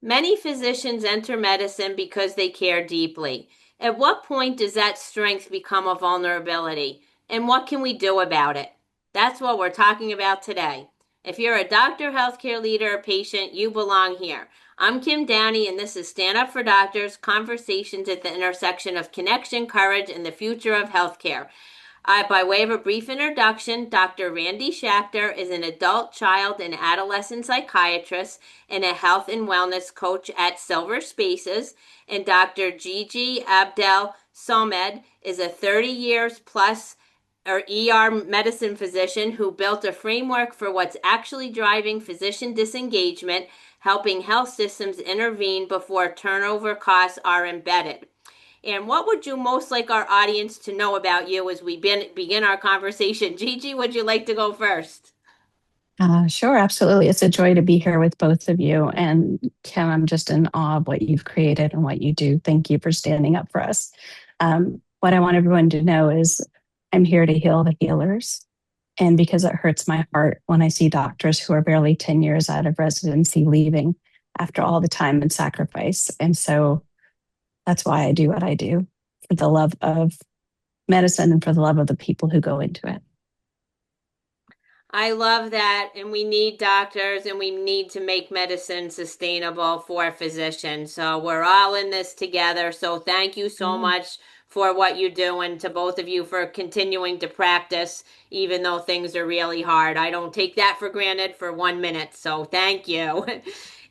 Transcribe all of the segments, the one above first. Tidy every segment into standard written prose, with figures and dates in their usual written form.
Many physicians enter medicine because they care deeply. At what point does that strength become a vulnerability? And what can we do about it? That's what we're talking about today. If you're a doctor, healthcare leader, or patient, you belong here. I'm Kim Downey, and this is Stand Up for Doctors Conversations at the Intersection of Connection, Courage, and the Future of Healthcare. By way of a brief introduction, Dr. Randie Schacter is an adult, child, and adolescent psychiatrist and a health and wellness coach at Silver Spaces. And Dr. Gigi Abdel-Samed is a 30 years plus or ER medicine physician who built a framework for what's actually driving physician disengagement, helping health systems intervene before turnover costs are embedded. And what would you most like our audience to know about you as we begin our conversation? Gigi, would you like to go first? Sure, absolutely. It's a joy to be here with both of you. And Kim, I'm just in awe of what you've created and what you do. Thank you for standing up for us. What I want everyone to know is I'm here to heal the healers. And because it hurts my heart when I see doctors who are barely 10 years out of residency leaving after all the time and sacrifice. And so that's why I do what I do, for the love of medicine and for the love of the people who go into it. I love that. And we need doctors and we need to make medicine sustainable for physicians. So we're all in this together. So thank you so Mm. much for what you do and to both of you for continuing to practice, even though things are really hard. I don't take that for granted for 1 minute. So thank you.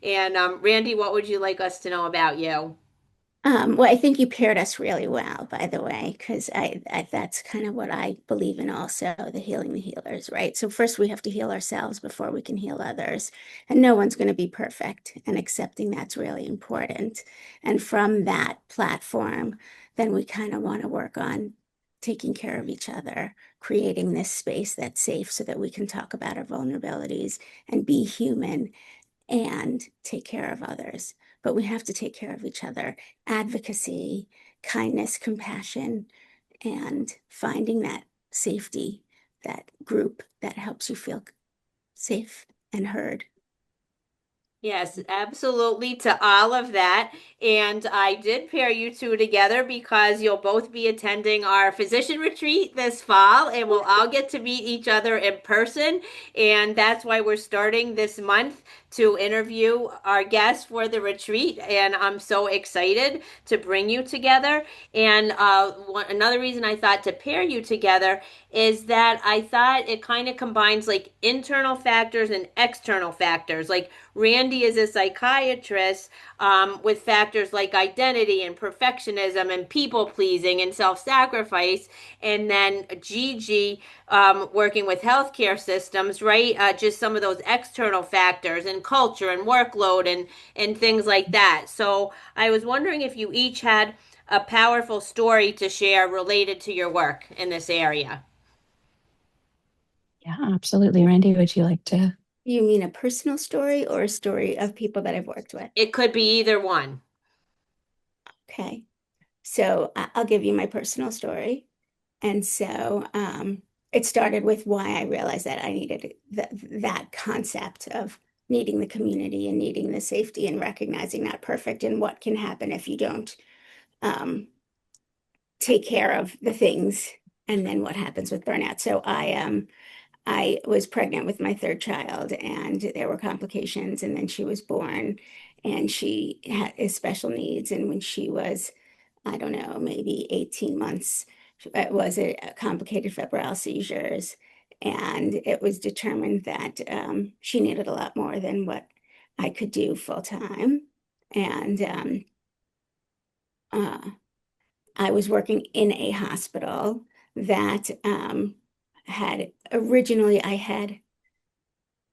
And Randie, what would you like us to know about you? Well, I think you paired us really well, by the way, because that's kind of what I believe in also, the healing the healers, right? So first we have to heal ourselves before we can heal others. And no one's going to be perfect, and accepting that's really important. And from that platform, then we kind of want to work on taking care of each other, creating this space that's safe so that we can talk about our vulnerabilities and be human and take care of others. But we have to take care of each other. Advocacy, kindness, compassion, and finding that safety, that group that helps you feel safe and heard. Yes, absolutely to all of that. And I did pair you two together because you'll both be attending our physician retreat this fall, and we'll all get to meet each other in person. And that's why we're starting this month to interview our guests for the retreat. And I'm so excited to bring you together. And another reason I thought to pair you together is that I thought it kind of combines like internal factors and external factors. Like Randie is a psychiatrist with factors like identity and perfectionism and people pleasing and self sacrifice. And then Gigi working with healthcare systems, right? Just some of those external factors and culture and workload and things like that. So I was wondering if you each had a powerful story to share related to your work in this area. Yeah, absolutely. Randy, would you like to? You mean a personal story or a story of people that I've worked with? It could be either one. Okay. So I'll give you my personal story. And so it started with why I realized that I needed that concept of needing the community and needing the safety and recognizing not perfect and what can happen if you don't um, take care of the things and then what happens with burnout. So I was pregnant with my third child and there were complications and then she was born and she had special needs. And when she was, I don't know, maybe 18 months, it was a complicated febrile seizures. And it was determined that she needed a lot more than what I could do full time. And uh, I was working in a hospital that had originally, I had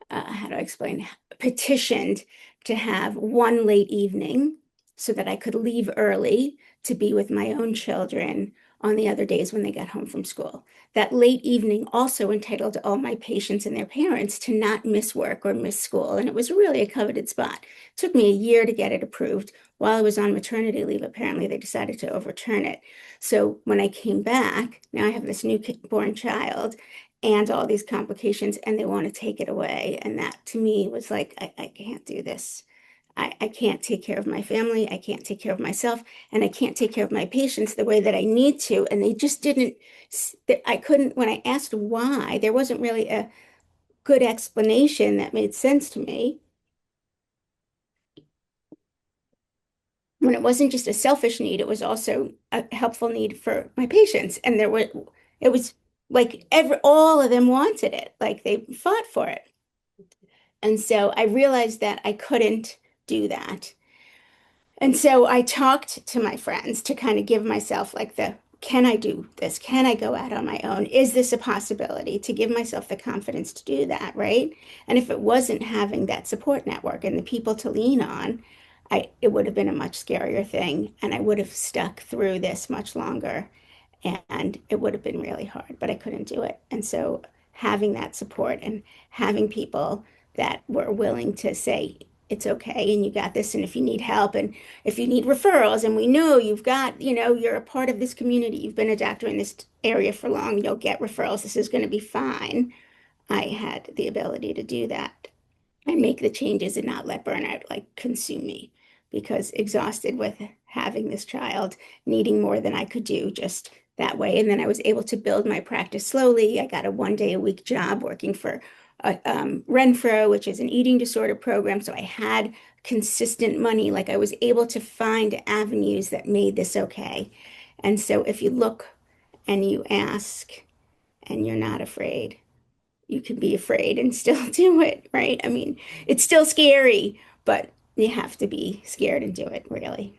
how do I explain, petitioned to have one late evening so that I could leave early to be with my own children on the other days when they got home from school. That late evening also entitled all my patients and their parents to not miss work or miss school. And it was really a coveted spot. It took me a year to get it approved. While I was on maternity leave, apparently they decided to overturn it. So when I came back, now I have this newborn child and all these complications, and they want to take it away. And that to me was like, I can't do this. I can't take care of my family, I can't take care of myself, and I can't take care of my patients the way that I need to. And they just didn't, I couldn't, when I asked why, there wasn't really a good explanation that made sense to me. When it wasn't just a selfish need, it was also a helpful need for my patients. And it was like all of them wanted it, like they fought for it. And so I realized that I couldn't do that. And so I talked to my friends to kind of give myself like can I do this? Can I go out on my own? Is this a possibility? To give myself the confidence to do that, right? And if it wasn't having that support network and the people to lean on, it would have been a much scarier thing, and I would have stuck through this much longer, and it would have been really hard, but I couldn't do it. And so having that support and having people that were willing to say, it's okay, and you got this, and if you need help, and if you need referrals, and we know you've got, you're a part of this community, you've been a doctor in this area for long, you'll get referrals, this is going to be fine. I had the ability to do that and make the changes and not let burnout like consume me, because exhausted with having this child, needing more than I could do just that way. And then I was able to build my practice slowly. I got a 1 day a week job working for Renfro, which is an eating disorder program. So I had consistent money. Like I was able to find avenues that made this okay. And so if you look and you ask and you're not afraid, you can be afraid and still do it, right? I mean, it's still scary, but you have to be scared and do it, really.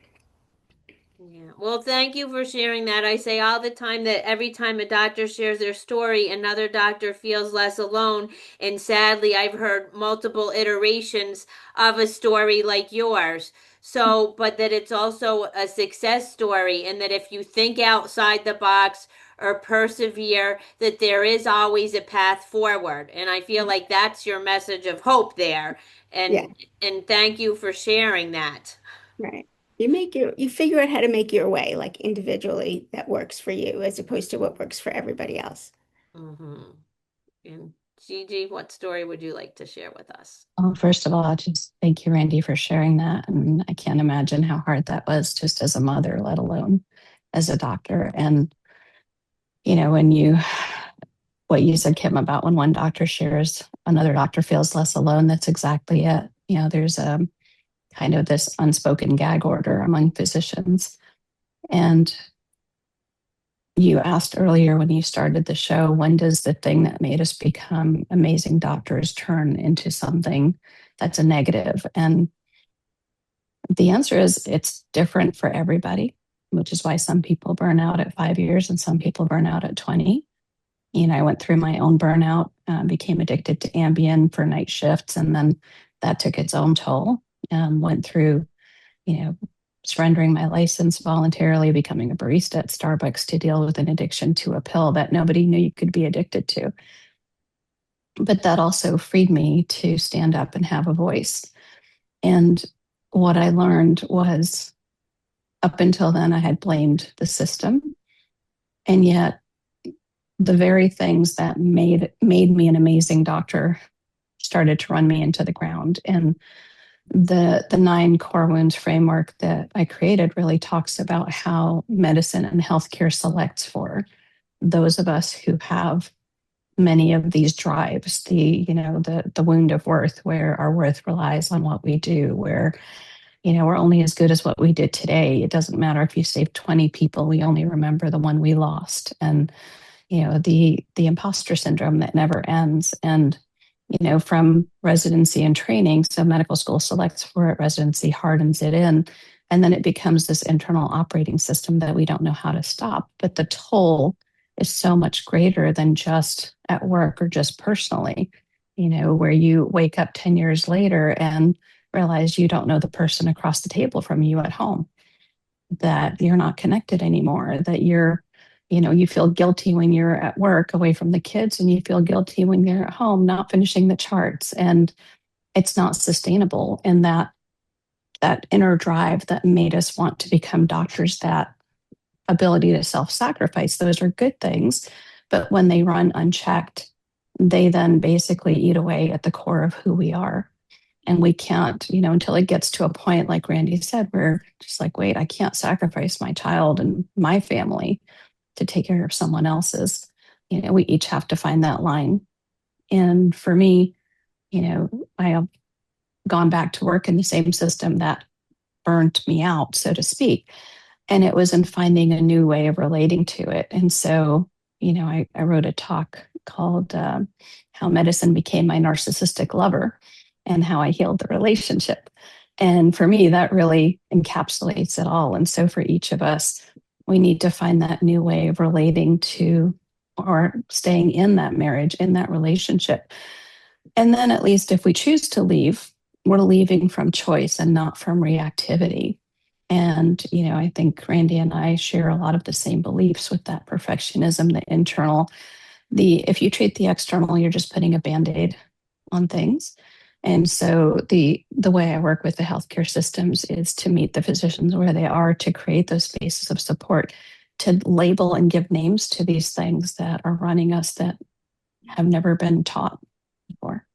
Yeah. Well, thank you for sharing that. I say all the time that every time a doctor shares their story, another doctor feels less alone. And sadly, I've heard multiple iterations of a story like yours. So, but that it's also a success story, and that if you think outside the box or persevere, that there is always a path forward. And I feel like that's your message of hope there. Yeah, And thank you for sharing that. right. You figure out how to make your way, like individually, that works for you as opposed to what works for everybody else. Mm-hmm. And Gigi, what story would you like to share with us? Well, first of all, just thank you, Randy, for sharing that. And I can't imagine how hard that was just as a mother, let alone as a doctor. And, when what you said, Kim, about when one doctor shares, another doctor feels less alone, that's exactly it. There's a kind of this unspoken gag order among physicians. And you asked earlier when you started the show, when does the thing that made us become amazing doctors turn into something that's a negative? And the answer is it's different for everybody, which is why some people burn out at 5 years and some people burn out at 20. I went through my own burnout, became addicted to Ambien for night shifts, and then that took its own toll. Went through, you know, surrendering my license voluntarily, becoming a barista at Starbucks to deal with an addiction to a pill that nobody knew you could be addicted to. But that also freed me to stand up and have a voice. And what I learned was up until then, I had blamed the system. And yet, the very things that made me an amazing doctor started to run me into the ground. And the 9 core wounds framework that I created really talks about how medicine and healthcare selects for those of us who have many of these drives, the wound of worth, where our worth relies on what we do, where we're only as good as what we did today. It doesn't matter if you save 20 people, we only remember the one we lost. And the imposter syndrome that never ends. And from residency and training, so medical school selects for it, residency hardens it in, and then it becomes this internal operating system that we don't know how to stop. But the toll is so much greater than just at work or just personally, where you wake up 10 years later and realize you don't know the person across the table from you at home, that you're not connected anymore, that you feel guilty when you're at work away from the kids, and you feel guilty when you're at home not finishing the charts, and it's not sustainable. And that inner drive that made us want to become doctors, that ability to self-sacrifice, those are good things, but when they run unchecked, they then basically eat away at the core of who we are. And we can't, until it gets to a point, like Randie said, we're just like, wait, I can't sacrifice my child and my family to take care of someone else's. We each have to find that line. And for me, I have gone back to work in the same system that burnt me out, so to speak. And it was in finding a new way of relating to it. And so, I wrote a talk called How Medicine Became My Narcissistic Lover and How I Healed the Relationship. And for me, that really encapsulates it all. And so for each of us, we need to find that new way of relating to or staying in that marriage, in that relationship. And then at least if we choose to leave, we're leaving from choice and not from reactivity. And, I think Randie and I share a lot of the same beliefs with that perfectionism, the internal, if you treat the external, you're just putting a band-aid on things. And so the way I work with the healthcare systems is to meet the physicians where they are, to create those spaces of support, to label and give names to these things that are running us that have never been taught before.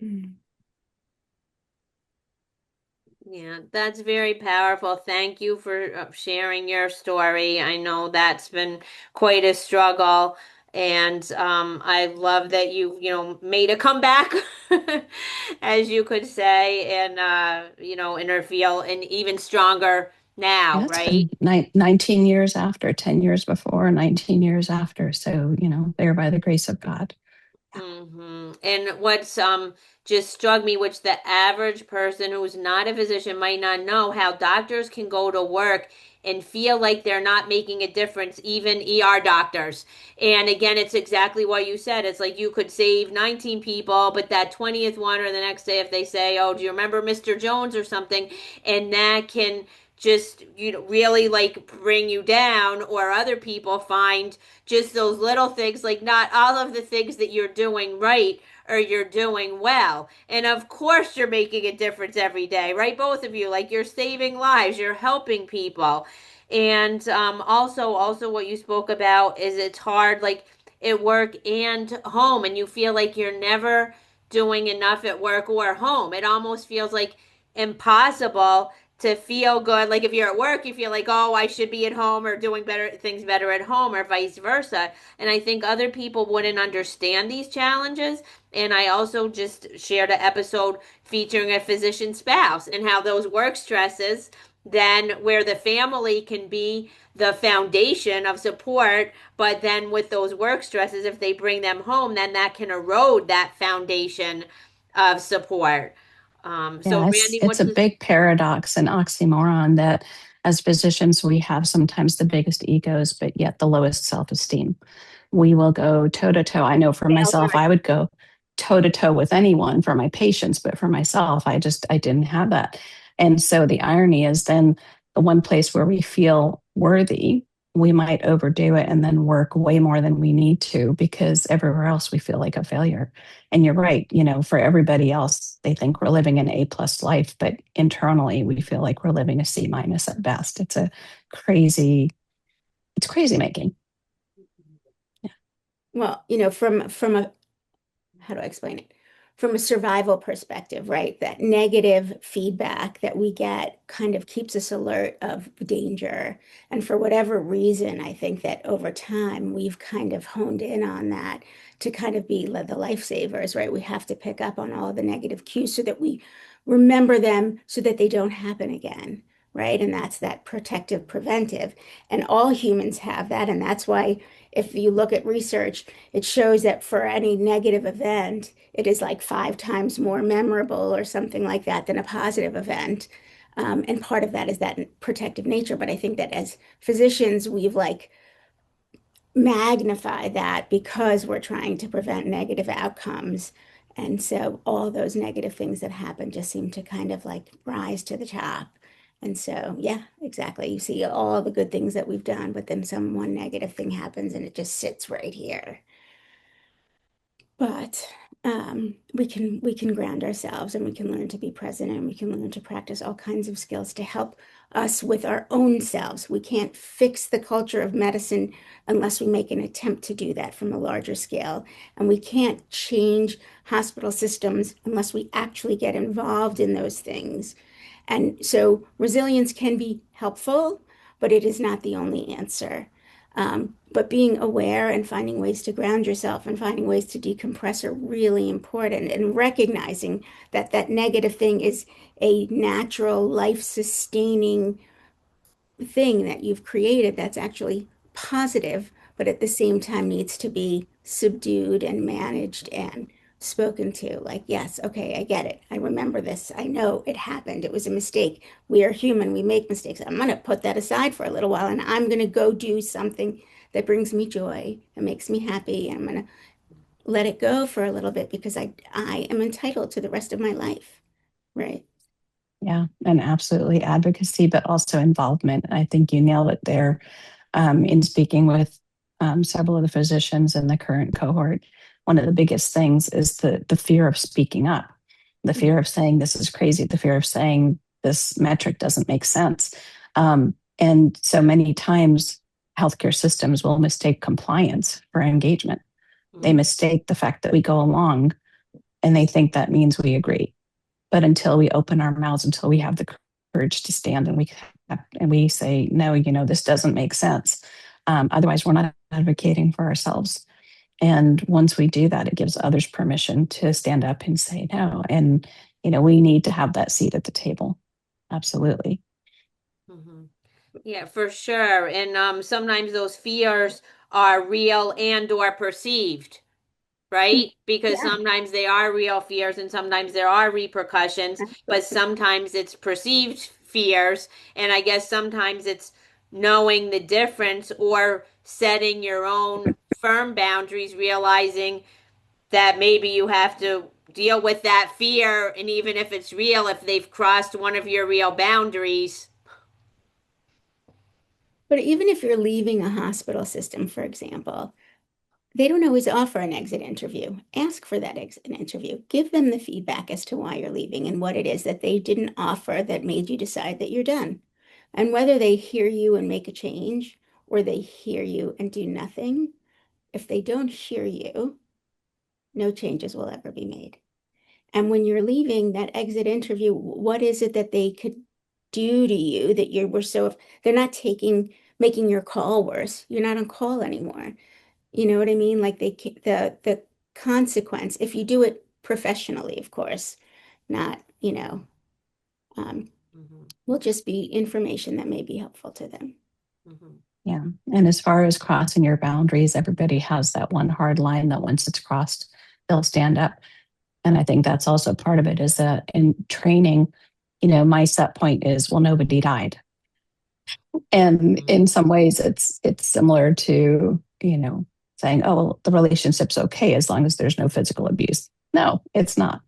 Mm. Yeah, that's very powerful. Thank you for sharing your story. I know that's been quite a struggle, and I love that made a comeback, as you could say, and and feel and even stronger now, Yeah, it's right? been 19 years after, 10 years before, 19 years after. So, they're by the grace of God. And what's just struck me, which the average person who's not a physician might not know, how doctors can go to work and feel like they're not making a difference, even ER doctors. And again, it's exactly what you said. It's like you could save 19 people, but that 20th one or the next day, if they say, "Oh, do you remember Mr. Jones or something?" and that can just really like bring you down, or other people find just those little things, like not all of the things that you're doing right or you're doing well. And of course, you're making a difference every day, right? Both of you, like you're saving lives, you're helping people. And also, what you spoke about is it's hard, like at work and home, and you feel like you're never doing enough at work or home. It almost feels like impossible to feel good. Like if you're at work, you feel like, oh, I should be at home or doing better at home, or vice versa. And I think other people wouldn't understand these challenges. And I also just shared an episode featuring a physician spouse and how those work stresses, then where the family can be the foundation of support, but then with those work stresses, if they bring them home, then that can erode that foundation of support. So Yeah, Randie, it's what's a this? big paradox and oxymoron that as physicians, we have sometimes the biggest egos, but yet the lowest self esteem. We will go toe to toe. I know for myself, I would go toe to toe with anyone for my patients, but for myself, I didn't have that. And so the irony is then the one place where we feel worthy, we might overdo it and then work way more than we need to because everywhere else we feel like a failure. And you're right, for everybody else, they think we're living an A+ life, but internally we feel like we're living a C- at best. Crazy, it's crazy making. Well, from a how do I explain it? From a survival perspective, right? That negative feedback that we get kind of keeps us alert of danger. And for whatever reason, I think that over time we've kind of honed in on that to kind of be the lifesavers, right? We have to pick up on all the negative cues so that we remember them so that they don't happen again, right? And that's that protective preventive. And all humans have that. And that's why if you look at research, it shows that for any negative event, it is like 5 times more memorable or something like that than a positive event. And part of that is that protective nature. But I think that as physicians, we've like magnified that because we're trying to prevent negative outcomes. And so all those negative things that happen just seem to kind of like rise to the top. And so, yeah, exactly. You see all the good things that we've done, but then some one negative thing happens and it just sits right here. But we can ground ourselves and we can learn to be present and we can learn to practice all kinds of skills to help us with our own selves. We can't fix the culture of medicine unless we make an attempt to do that from a larger scale. And we can't change hospital systems unless we actually get involved in those things. And so resilience can be helpful, but it is not the only answer. But being aware and finding ways to ground yourself and finding ways to decompress are really important. And recognizing that that negative thing is a natural, life-sustaining thing that you've created that's actually positive, but at the same time needs to be subdued and managed and spoken to. Like, yes, okay, I get it. I remember this. I know it happened. It was a mistake. We are human. We make mistakes. I'm going to put that aside for a little while and I'm going to go do something that brings me joy and makes me happy. I'm going to let it go for a little bit because I am entitled to the rest of my life. Right. Yeah, and absolutely advocacy, but also involvement. I think you nailed it there. In speaking with several of the physicians in the current cohort, one of the biggest things is the fear of speaking up, the fear of saying this is crazy, the fear of saying this metric doesn't make sense. And so many times, healthcare systems will mistake compliance for engagement. They mistake the fact that we go along and they think that means we agree. But until we open our mouths, until we have the courage to stand and we say, no, this doesn't make sense. Otherwise, we're not advocating for ourselves. And once we do that, it gives others permission to stand up and say no. And, we need to have that seat at the table. Absolutely. Mhm. Yeah, for sure. And sometimes those fears are real and or perceived, right? Because Yeah. sometimes they are real fears and sometimes there are repercussions, but Absolutely. sometimes it's perceived fears. And I guess sometimes it's knowing the difference or setting your own firm boundaries, realizing that maybe you have to deal with that fear. And even if it's real, if they've crossed one of your real boundaries. But even if you're leaving a hospital system, for example, they don't always offer an exit interview. Ask for that exit interview. Give them the feedback as to why you're leaving and what it is that they didn't offer that made you decide that you're done. And whether they hear you and make a change or they hear you and do nothing, if they don't hear you, no changes will ever be made. And when you're leaving that exit interview, what is it that they could do to you that you were so, they're not making your call worse. You're not on call anymore. You know what I mean? Like the consequence, if you do it professionally, of course, not, um, Mhm, will just be information that may be helpful to them. mhm, Yeah. And as far as crossing your boundaries, everybody has that one hard line that once it's crossed, they'll stand up. And I think that's also part of it is that in training, my set point is, well, nobody died. And mhm, in some ways it's similar to, saying, oh, well, the relationship's okay as long as there's no physical abuse. No, it's not.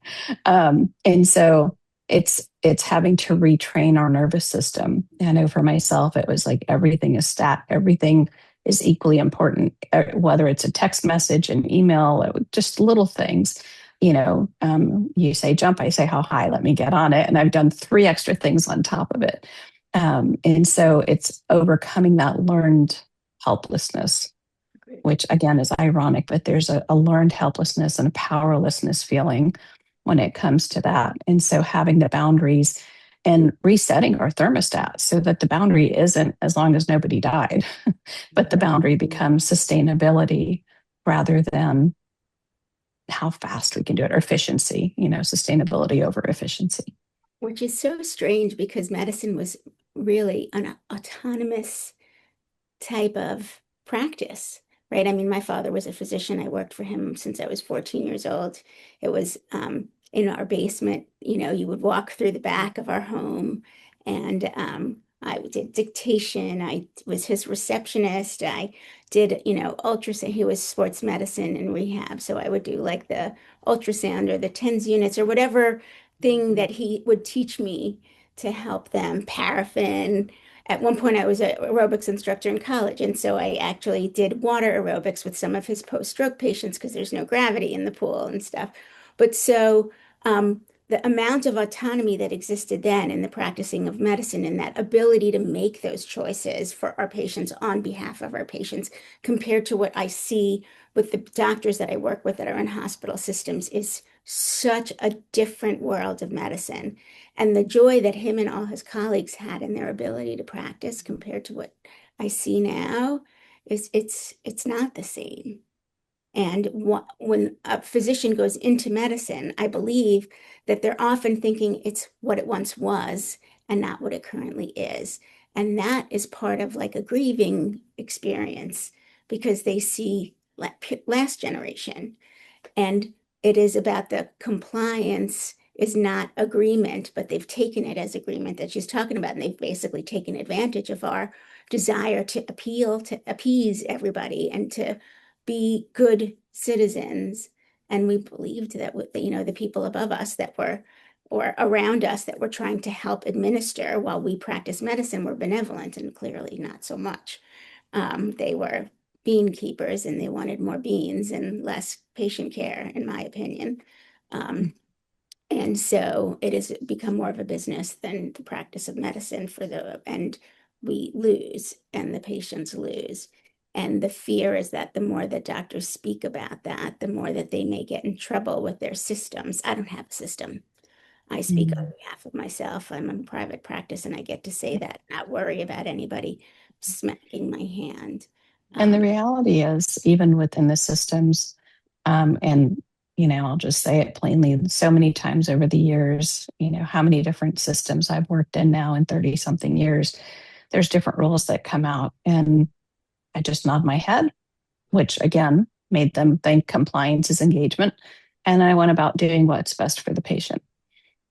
And so it's having to retrain our nervous system. I know for myself, it was like everything is equally important, whether it's a text message, an email, just little things. You say jump, I say how high, let me get on it. And I've done 3 extra things on top of it. And so it's overcoming that learned helplessness, Agreed. which again is ironic, but there's a learned helplessness and a powerlessness feeling when it comes to that. And so having the boundaries and resetting our thermostat so that the boundary isn't as long as nobody died, but the boundary becomes sustainability rather than how fast we can do it or efficiency, sustainability over efficiency. Which is so strange because medicine was really an autonomous type of practice, right? I mean, my father was a physician. I worked for him since I was 14 years old. It was in our basement. You would walk through the back of our home, and I did dictation. I was his receptionist. I did, ultrasound. He was sports medicine and rehab. So I would do like the ultrasound or the TENS units or whatever thing that he would teach me to help them, paraffin. At one point, I was an aerobics instructor in college, and so I actually did water aerobics with some of his post-stroke patients because there's no gravity in the pool and stuff. But so the amount of autonomy that existed then in the practicing of medicine and that ability to make those choices for our patients on behalf of our patients compared to what I see with the doctors that I work with that are in hospital systems is such a different world of medicine. And the joy that him and all his colleagues had in their ability to practice compared to what I see now is it's not the same. And when a physician goes into medicine, I believe that they're often thinking it's what it once was and not what it currently is. And that is part of like a grieving experience because they see last generation. And it is about the compliance is not agreement, but they've taken it as agreement that she's talking about. And they've basically taken advantage of our desire to appease everybody and to be good citizens. And we believed that with the people above us that were or around us that were trying to help administer while we practice medicine were benevolent and clearly not so much. They were bean keepers and they wanted more beans and less patient care, in my opinion. And so it has become more of a business than the practice of medicine and we lose and the patients lose. And the fear is that the more that doctors speak about that, the more that they may get in trouble with their systems. I don't have a system. I speak on behalf of myself. I'm in private practice and I get to say that, not worry about anybody smacking my hand. And the reality is, even within the systems, and I'll just say it plainly, so many times over the years, how many different systems I've worked in now in 30 something years, there's different rules that come out. And I just nod my head, which again made them think compliance is engagement. And I went about doing what's best for the patient.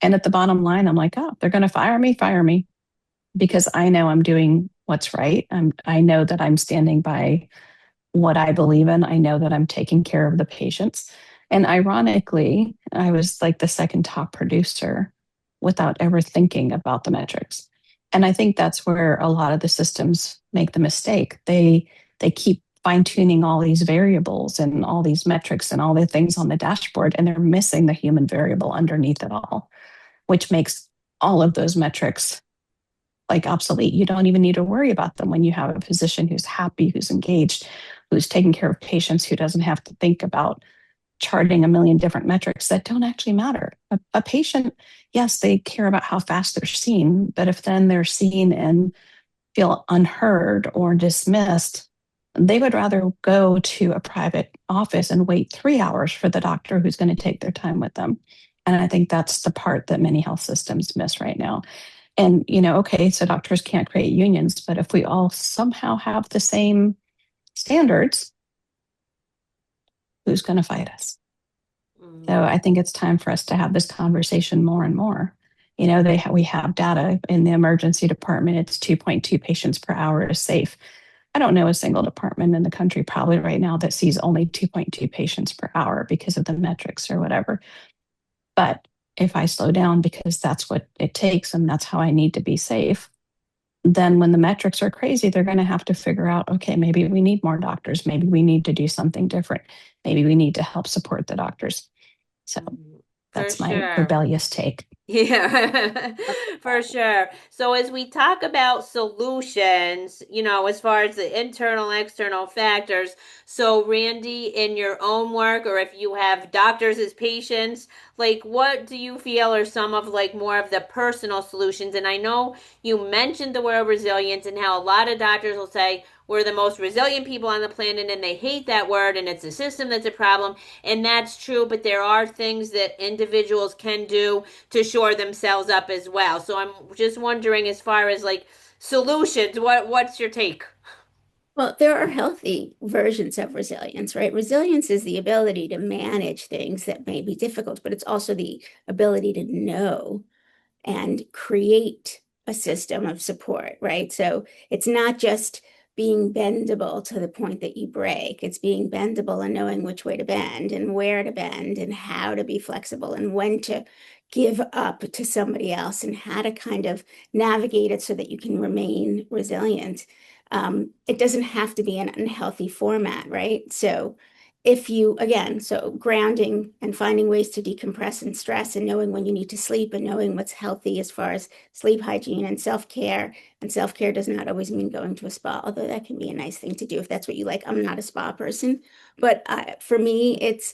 And at the bottom line, I'm like, oh, they're going to fire me, because I know I'm doing what's right. I know that I'm standing by what I believe in. I know that I'm taking care of the patients. And ironically, I was like the second top producer without ever thinking about the metrics. And I think that's where a lot of the systems make the mistake. They keep fine tuning all these variables and all these metrics and all the things on the dashboard, and they're missing the human variable underneath it all, which makes all of those metrics like obsolete. You don't even need to worry about them when you have a physician who's happy, who's engaged, who's taking care of patients, who doesn't have to think about charting a million different metrics that don't actually matter. A patient, yes, they care about how fast they're seen, but if then they're seen and feel unheard or dismissed, they would rather go to a private office and wait 3 hours for the doctor who's going to take their time with them. And I think that's the part that many health systems miss right now. And, okay, so doctors can't create unions, but if we all somehow have the same standards, who's going to fight us? So I think it's time for us to have this conversation more and more. We have data in the emergency department. It's 2.2 patients per hour is safe. I don't know a single department in the country probably right now that sees only 2.2 patients per hour because of the metrics or whatever. But if I slow down because that's what it takes and that's how I need to be safe, then when the metrics are crazy, they're going to have to figure out, okay, maybe we need more doctors. Maybe we need to do something different. Maybe we need to help support the doctors. So that's my rebellious take. Yeah, for sure. So as we talk about solutions, as far as the internal, external factors, so Randie, in your own work, or if you have doctors as patients, like what do you feel are some of like more of the personal solutions? And I know you mentioned the word resilience and how a lot of doctors will say we're the most resilient people on the planet and they hate that word and it's the system that's a problem. And that's true, but there are things that individuals can do to shore themselves up as well. So I'm just wondering, as far as like solutions, what's your take? Well, there are healthy versions of resilience, right? Resilience is the ability to manage things that may be difficult, but it's also the ability to know and create a system of support, right? So it's not just being bendable to the point that you break. It's being bendable and knowing which way to bend and where to bend and how to be flexible and when to give up to somebody else and how to kind of navigate it so that you can remain resilient. It doesn't have to be an unhealthy format, right? So if you, again, so grounding and finding ways to decompress and stress and knowing when you need to sleep and knowing what's healthy as far as sleep hygiene and self-care. And self-care does not always mean going to a spa, although that can be a nice thing to do if that's what you like. I'm not a spa person, but for me, it's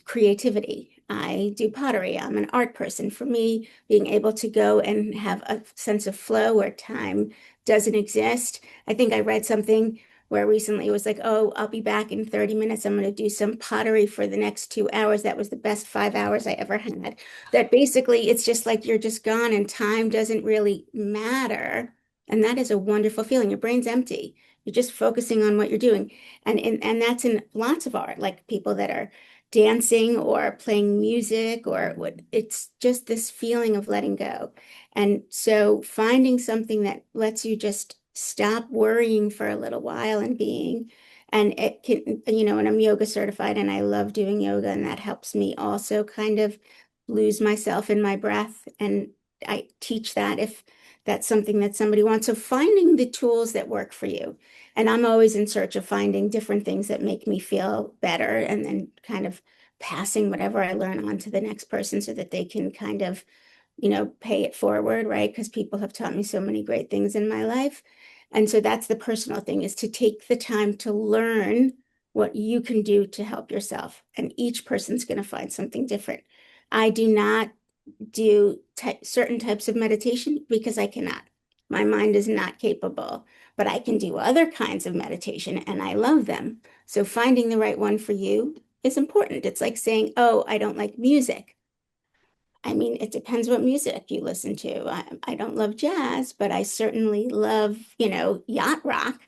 creativity. I do pottery. I'm an art person. For me, being able to go and have a sense of flow where time doesn't exist. I think I read something where recently it was like, oh, I'll be back in 30 minutes. I'm going to do some pottery for the next 2 hours. That was the best 5 hours I ever had. That basically it's just like you're just gone and time doesn't really matter. And that is a wonderful feeling. Your brain's empty. You're just focusing on what you're doing. And that's in lots of art, like people that are dancing or playing music or what, it's just this feeling of letting go. And so finding something that lets you just stop worrying for a little while and being, and it can, and I'm yoga certified and I love doing yoga, and that helps me also kind of lose myself in my breath. And I teach that if that's something that somebody wants. So finding the tools that work for you. And I'm always in search of finding different things that make me feel better and then kind of passing whatever I learn on to the next person so that they can kind of, pay it forward, right? Because people have taught me so many great things in my life. And so that's the personal thing, is to take the time to learn what you can do to help yourself. And each person's going to find something different. I do not do certain types of meditation because I cannot. My mind is not capable, but I can do other kinds of meditation and I love them. So finding the right one for you is important. It's like saying, oh, I don't like music. I mean, it depends what music you listen to. I don't love jazz, but I certainly love, yacht rock.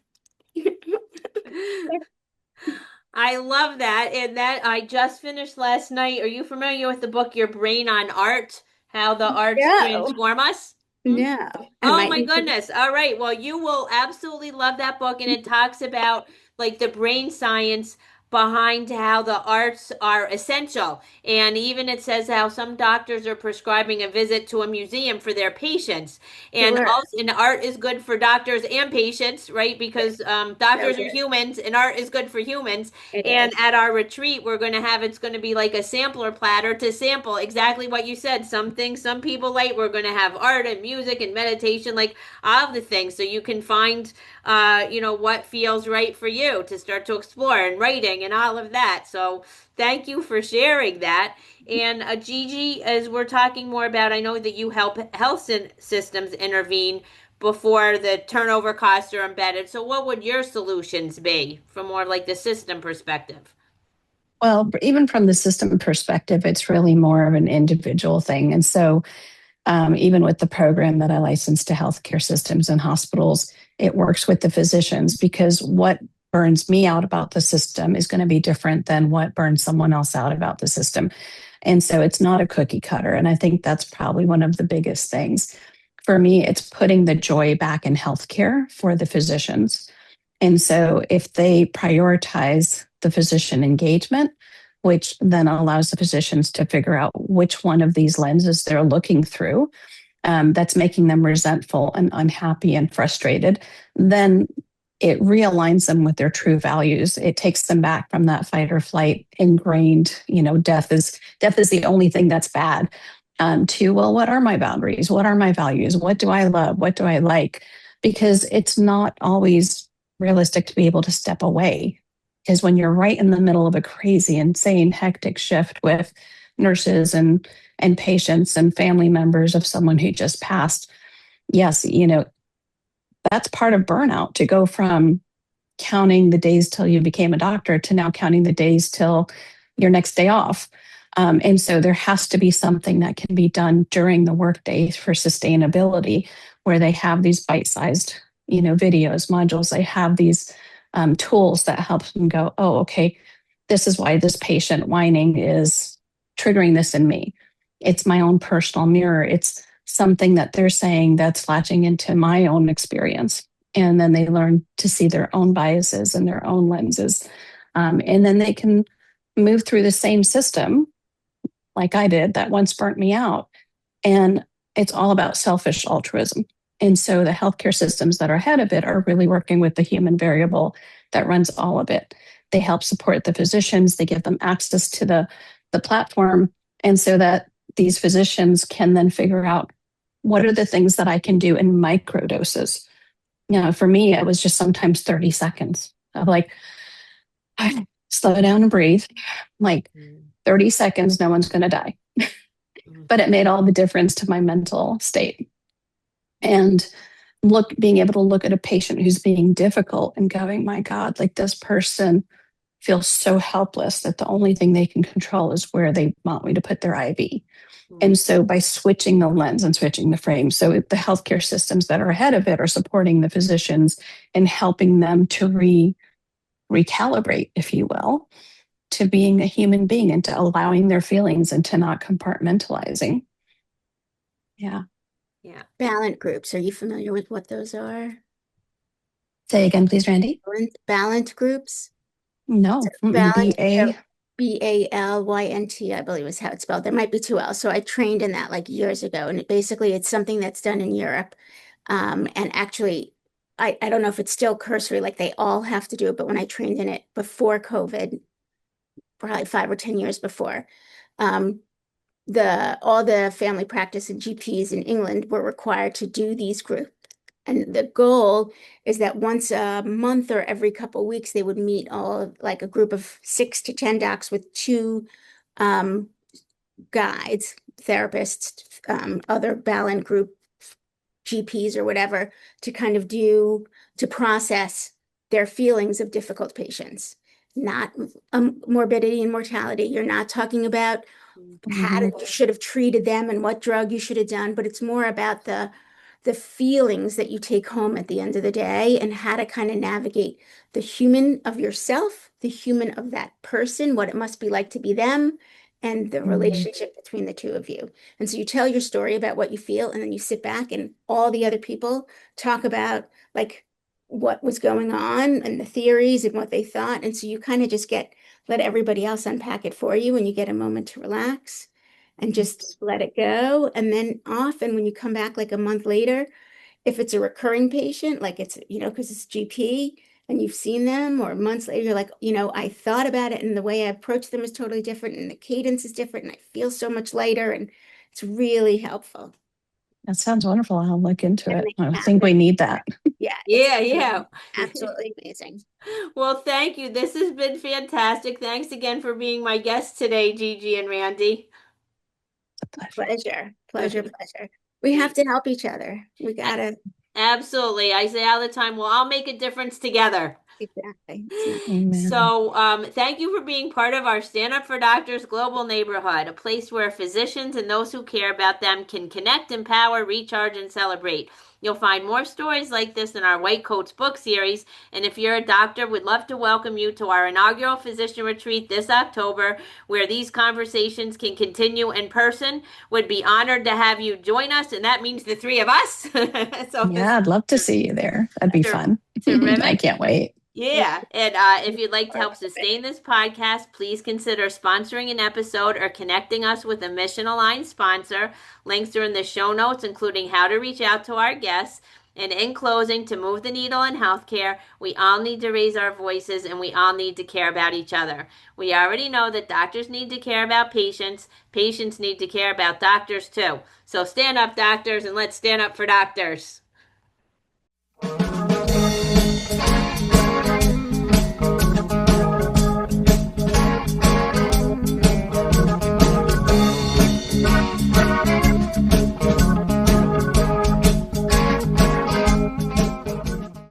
I love that. And that I just finished last night. Are you familiar with the book Your Brain on Art? How the arts No, transform us? Hmm? no. I Oh might my need to. goodness. All right. Well, you will absolutely love that book. And it talks about like the brain science behind how the arts are essential. And even it says how some doctors are prescribing a visit to a museum for their patients. And Sure. also, and art is good for doctors and patients, right? Because So doctors are good. humans and art is good for humans. It And is. at our retreat, we're going to have, it's going to be like a sampler platter to sample exactly what you said. Some things, some people like, we're going to have art and music and meditation, like all of the things. So you can find, what feels right for you to start to explore, and writing and all of that. So thank you for sharing that. And Gigi, as we're talking more about, I know that you help health systems intervene before the turnover costs are embedded. So what would your solutions be from more like the system perspective? Well, even from the system perspective, it's really more of an individual thing. And so, even with the program that I license to healthcare systems and hospitals, it works with the physicians, because what burns me out about the system is going to be different than what burns someone else out about the system. And so it's not a cookie cutter. And I think that's probably one of the biggest things. For me, it's putting the joy back in healthcare for the physicians. And so if they prioritize the physician engagement, which then allows the physicians to figure out which one of these lenses they're looking through, that's making them resentful and unhappy and frustrated, then it realigns them with their true values. It takes them back from that fight or flight ingrained, death is the only thing that's bad, to, well, what are my boundaries? What are my values? What do I love? What do I like? Because it's not always realistic to be able to step away. Because when you're right in the middle of a crazy, insane, hectic shift with nurses and patients and family members of someone who just passed, yes, that's part of burnout, to go from counting the days till you became a doctor to now counting the days till your next day off. And so there has to be something that can be done during the workday for sustainability, where they have these bite-sized, videos, modules. They have these tools that help them go, oh, okay, this is why this patient whining is triggering this in me. It's my own personal mirror. It's something that they're saying that's latching into my own experience. And then they learn to see their own biases and their own lenses. And then they can move through the same system like I did that once burnt me out. And it's all about selfish altruism. And so the healthcare systems that are ahead of it are really working with the human variable that runs all of it. They help support the physicians. They give them access to the platform. And so that these physicians can then figure out what are the things that I can do in micro doses. For me, it was just sometimes 30 seconds of like, slow down and breathe. Like 30 seconds, no one's going to die. But it made all the difference to my mental state. And being able to look at a patient who's being difficult and going, my God, like this person feels so helpless that the only thing they can control is where they want me to put their IV. And so by switching the lens and switching the frame, so the healthcare systems that are ahead of it are supporting the physicians and helping them to recalibrate, if you will, to being a human being and to allowing their feelings and to not compartmentalizing. Yeah. Yeah. Balance groups. Are you familiar with what those are? Say again, please, Randie. Balance groups. No. Balance, BA. BALYNT, I believe is how it's spelled. There might be two L's. So I trained in that like years ago. And basically it's something that's done in Europe. And actually, I don't know if it's still cursory, like they all have to do it, but when I trained in it before COVID, probably 5 or 10 years before, um, all the family practice and GPs in England were required to do these groups. And the goal is that once a month or every couple of weeks, they would meet like a group of 6 to 10 docs with two guides, therapists, other Balance group GPs or whatever, to kind of to process their feelings of difficult patients, not morbidity and mortality. You're not talking about how you should have treated them and what drug you should have done, but it's more about the feelings that you take home at the end of the day and how to kind of navigate the human of yourself, the human of that person, what it must be like to be them, and the relationship between the two of you. And so you tell your story about what you feel, and then you sit back and all the other people talk about like what was going on and the theories and what they thought. And so you kind of just let everybody else unpack it for you, and you get a moment to relax and just let it go. And then often when you come back like a month later, if it's a recurring patient, like it's, because it's GP and you've seen them, or months later, you're like, I thought about it and the way I approach them is totally different and the cadence is different and I feel so much lighter, and it's really helpful. That sounds wonderful. I'll look into And it. they I think happen. we need that. Yeah, Yeah, yeah. absolutely amazing. Well, thank you. This has been fantastic. Thanks again for being my guest today, Gigi and Randie. It's a pleasure. Pleasure, pleasure, pleasure. We have to help each other. We gotta. Absolutely. I say all the time, well, I'll make a difference together. Exactly. It's not. Amen. So, thank you for being part of our Stand Up for Doctors global neighborhood, a place where physicians and those who care about them can connect, empower, recharge, and celebrate. You'll find more stories like this in our White Coats book series. And if you're a doctor, we'd love to welcome you to our inaugural physician retreat this October, where these conversations can continue in person. Would be honored to have you join us, and that means the three of us. So Yeah, I'd love to see you there. That'd be fun. I terrific. can't wait. Yeah. And if you'd like to help sustain this podcast, please consider sponsoring an episode or connecting us with a mission aligned sponsor. Links are in the show notes, including how to reach out to our guests. And in closing, to move the needle in healthcare, we all need to raise our voices and we all need to care about each other. We already know that doctors need to care about patients. Patients need to care about doctors too. So stand up, doctors, and let's stand up for doctors.